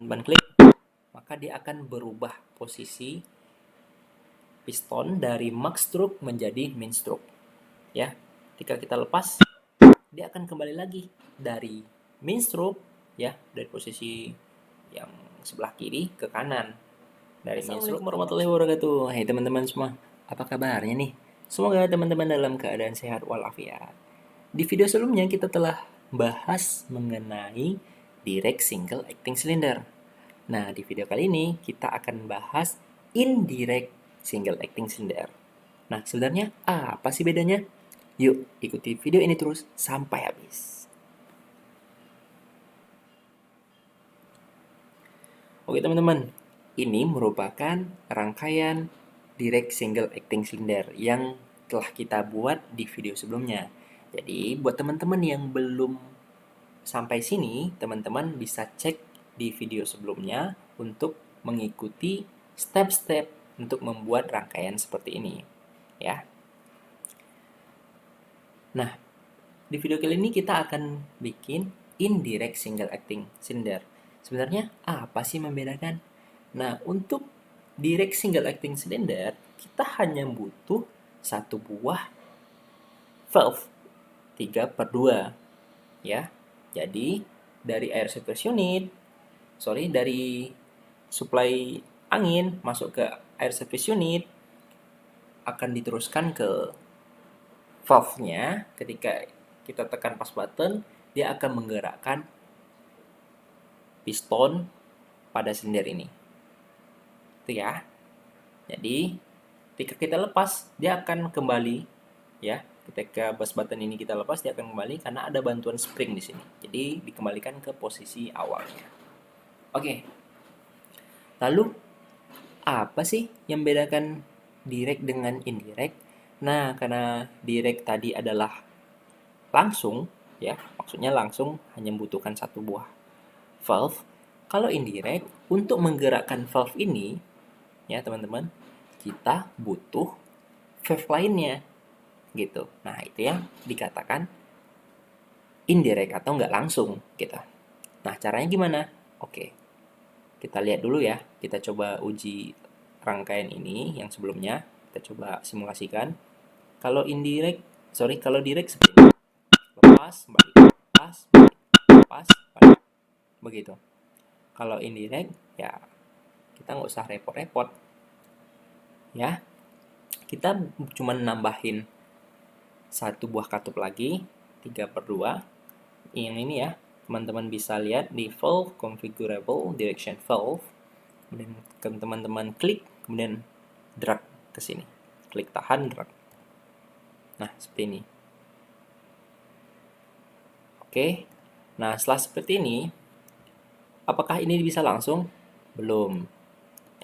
teman klik, maka dia akan berubah posisi piston dari max stroke menjadi min stroke. Ya, ketika kita lepas, dia akan kembali lagi dari min stroke, ya, dari posisi yang sebelah kiri ke kanan. Dari min stroke. Assalamualaikum warahmatullahi wabarakatuh. Hai teman-teman semua, apa kabarnya nih? Semoga teman-teman dalam keadaan sehat walafiat. Di video sebelumnya kita telah bahas mengenai direct single acting cylinder. Nah, di video kali ini kita akan bahas indirect single acting cylinder. Nah, sebenarnya apa sih bedanya? Yuk, ikuti video ini terus sampai habis. Oke teman-teman, ini merupakan rangkaian direct single acting cylinder yang telah kita buat di video sebelumnya. Jadi, buat teman-teman yang belum sampai sini, teman-teman bisa cek di video sebelumnya untuk mengikuti step-step untuk membuat rangkaian seperti ini, ya. Nah, di video kali ini kita akan bikin indirect single acting cylinder. Sebenarnya apa sih membedakan? Nah, untuk direct single acting cylinder, kita hanya butuh satu buah valve 3/2, ya. Jadi, dari air surface unit, dari supply angin masuk ke air surface unit akan diteruskan ke valve-nya. Ketika kita tekan pas button, dia akan menggerakkan piston pada silinder ini. Itu ya. Jadi, ketika kita lepas, dia akan kembali, ya. Ketika bus button ini kita lepas, dia akan kembali karena ada bantuan spring di sini. Jadi, dikembalikan ke posisi awalnya. Oke. Lalu, apa sih yang bedakan direct dengan indirect? Nah, karena direct tadi adalah langsung, ya, maksudnya langsung hanya membutuhkan satu buah valve. Kalau indirect, untuk menggerakkan valve ini, ya teman-teman, kita butuh valve lainnya, gitu. Nah, itu yang dikatakan indirect atau nggak langsung, gitu. Nah, caranya gimana? Oke, kita lihat dulu ya. Kita coba uji rangkaian ini yang sebelumnya. Kita coba simulasikan. Kalau kalau direct seperti ini. Lepas, balik, lepas, balik, lepas, balik. Begitu. Kalau indirect, ya kita nggak usah repot-repot. Ya, kita cuma nambahin satu buah katup lagi, 3/2. Yang ini ya, teman-teman bisa lihat di valve configurable direction valve. Kemudian teman-teman klik, kemudian drag ke sini. Klik tahan, drag. Nah, seperti ini. Oke. Nah, setelah seperti ini, apakah ini bisa langsung? Belum.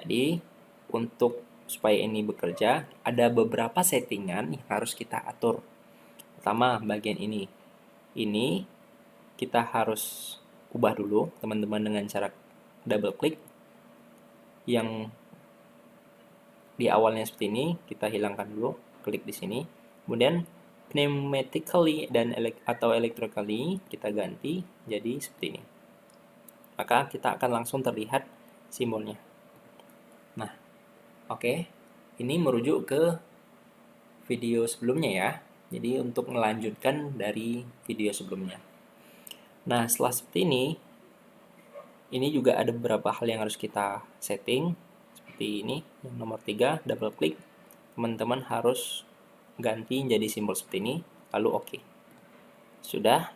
Jadi, untuk supaya ini bekerja, ada beberapa settingan yang harus kita atur. Pertama, bagian ini. Ini kita harus ubah dulu, teman-teman, dengan cara double klik. Yang di awalnya seperti ini, kita hilangkan dulu, klik di sini. Kemudian pneumatically dan atau electrically kita ganti jadi seperti ini. Maka kita akan langsung terlihat simbolnya. Nah, oke. Ini merujuk ke video sebelumnya ya. Jadi untuk melanjutkan dari video sebelumnya. Nah, setelah seperti ini juga ada beberapa hal yang harus kita setting. Seperti ini, yang nomor 3, double klik. Teman-teman harus ganti jadi simbol seperti ini, lalu oke. Sudah?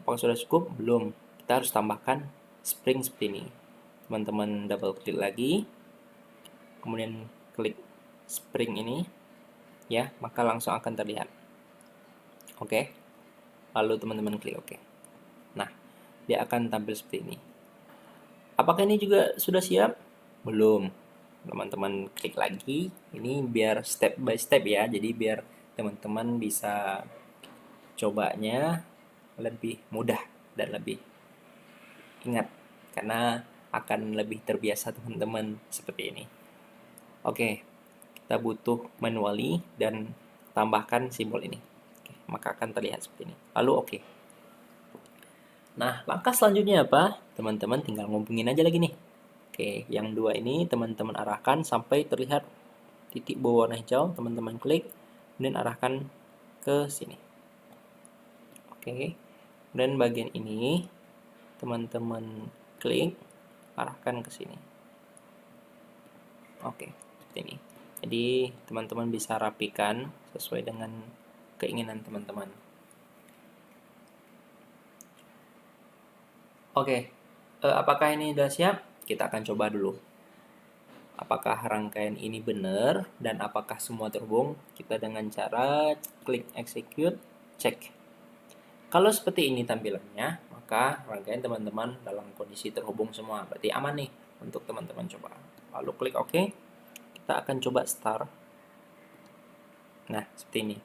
Apakah sudah cukup? Belum. Kita harus tambahkan spring seperti ini. Teman-teman double klik lagi, kemudian klik spring ini, ya, maka langsung akan terlihat. Oke. Lalu teman-teman klik oke. Nah, dia akan tampil seperti ini. Apakah ini juga sudah siap? Belum. Teman-teman klik lagi. Ini biar step by step ya. Jadi biar teman-teman bisa cobanya lebih mudah dan lebih ingat. Karena akan lebih terbiasa teman-teman seperti ini. Oke. Kita butuh manually dan tambahkan simbol ini. Oke, maka akan terlihat seperti ini. Lalu oke. Nah, langkah selanjutnya apa? Teman-teman tinggal ngubungin aja lagi nih. Oke, yang dua ini teman-teman arahkan sampai terlihat titik berwarna hijau, teman-teman klik, kemudian arahkan ke sini. Oke, dan bagian ini teman-teman klik, arahkan ke sini. Oke, seperti ini. Jadi, teman-teman bisa rapikan sesuai dengan keinginan teman-teman. Oke, apakah ini sudah siap? Kita akan coba dulu. Apakah rangkaian ini benar dan apakah semua terhubung? Kita dengan cara klik execute, cek. Kalau seperti ini tampilannya, maka rangkaian teman-teman dalam kondisi terhubung semua. Berarti aman nih untuk teman-teman coba. Lalu klik OK. Kita akan coba start. Nah, seperti ini.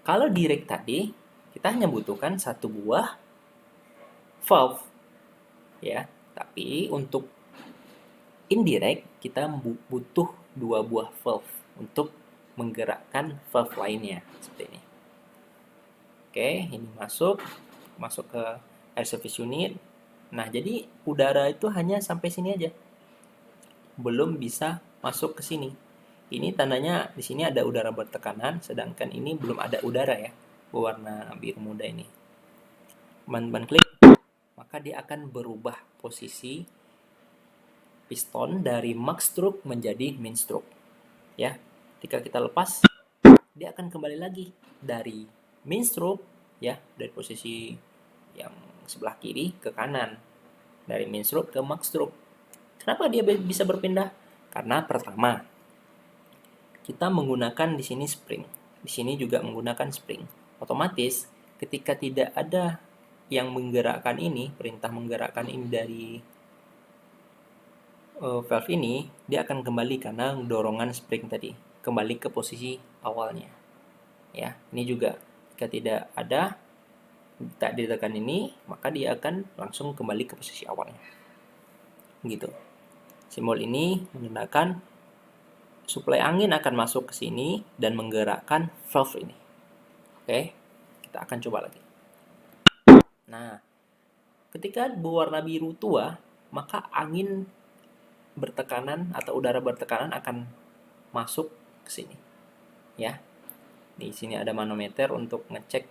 Kalau direct tadi, kita hanya butuhkan satu buah valve. Ya, tapi untuk indirect, kita butuh dua buah valve untuk menggerakkan valve lainnya. Seperti ini. Oke, ini masuk ke air service unit. Nah, jadi udara itu hanya sampai sini aja. Belum bisa masuk ke sini. Ini tandanya di sini ada udara bertekanan, sedangkan ini belum ada udara ya, berwarna biru muda ini. Teman-teman klik, maka dia akan berubah posisi piston dari max stroke menjadi min stroke. Ya, ketika kita lepas, dia akan kembali lagi dari min stroke ya, dari posisi yang sebelah kiri ke kanan, dari min stroke ke max stroke. Kenapa dia bisa berpindah? Karena pertama, kita menggunakan di sini spring. Di sini juga menggunakan spring. Otomatis ketika tidak ada yang menggerakkan ini, perintah menggerakkan ini dari valve ini, dia akan kembali karena dorongan spring tadi, kembali ke posisi awalnya. Ya, ini juga jika tidak ada, tak ditekan ini, maka dia akan langsung kembali ke posisi awalnya. Gitu. Simbol ini menandakan suplai angin akan masuk ke sini dan menggerakkan valve ini. Oke, kita akan coba lagi. Nah, ketika berwarna biru tua, maka angin bertekanan atau udara bertekanan akan masuk ke sini. Ya, di sini ada manometer untuk ngecek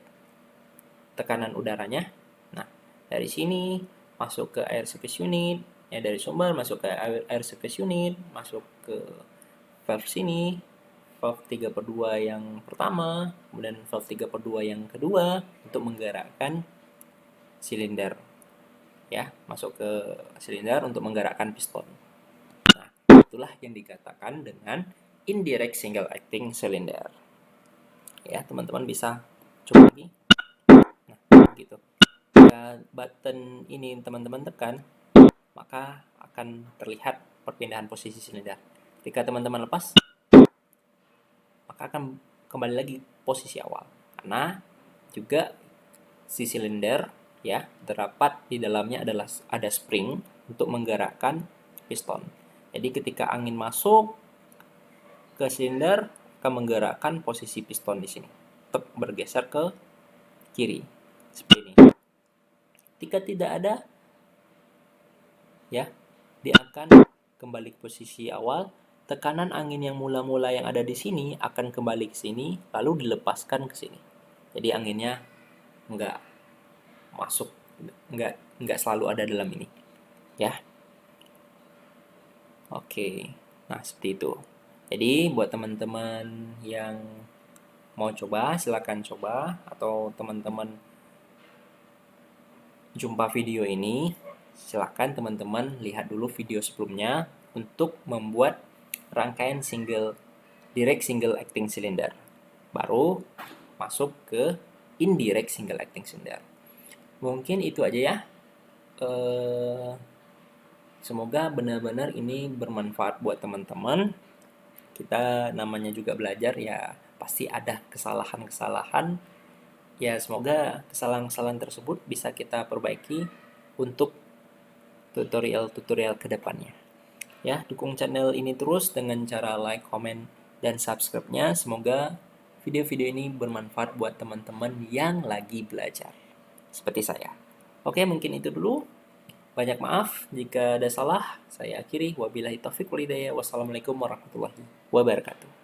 tekanan udaranya. Nah, dari sini masuk ke air service unit, ya dari sumber masuk ke air service unit, masuk ke valve sini, valve 3/2 yang pertama, kemudian valve 3/2 yang kedua untuk menggerakkan silinder. Ya, masuk ke silinder untuk menggerakkan piston. Nah, itulah yang dikatakan dengan indirect single acting cylinder. Ya, teman-teman bisa coba lagi. Nah, gitu. Jika button ini teman-teman tekan, maka akan terlihat perpindahan posisi silinder. Ketika teman-teman lepas, maka akan kembali lagi posisi awal. Karena juga si silinder ya terdapat di dalamnya adalah ada spring untuk menggerakkan piston. Jadi ketika angin masuk ke silinder akan menggerakkan posisi piston di sini untuk bergeser ke kiri seperti ini. Ketika tidak ada ya, dia akan kembali ke posisi awal. Tekanan angin yang mula-mula yang ada di sini akan kembali ke sini lalu dilepaskan ke sini. Jadi anginnya nggak masuk, nggak selalu ada dalam ini ya. Oke, nah seperti itu. Jadi buat teman-teman yang mau coba silakan coba, atau teman-teman jumpa video ini silakan teman-teman lihat dulu video sebelumnya untuk membuat rangkaian direct single acting cylinder, baru masuk ke indirect single acting cylinder. Mungkin itu aja ya. Semoga benar-benar ini bermanfaat buat teman-teman. Kita namanya juga belajar ya, pasti ada kesalahan-kesalahan. Ya semoga kesalahan-kesalahan tersebut bisa kita perbaiki untuk tutorial-tutorial kedepannya. Ya, dukung channel ini terus dengan cara like, comment, dan subscribe-nya. Semoga video-video ini bermanfaat buat teman-teman yang lagi belajar seperti saya. Oke, mungkin itu dulu. Banyak maaf jika ada salah. Saya akhiri. Wabillahi taufiq wal hidayah. Wassalamualaikum warahmatullahi wabarakatuh.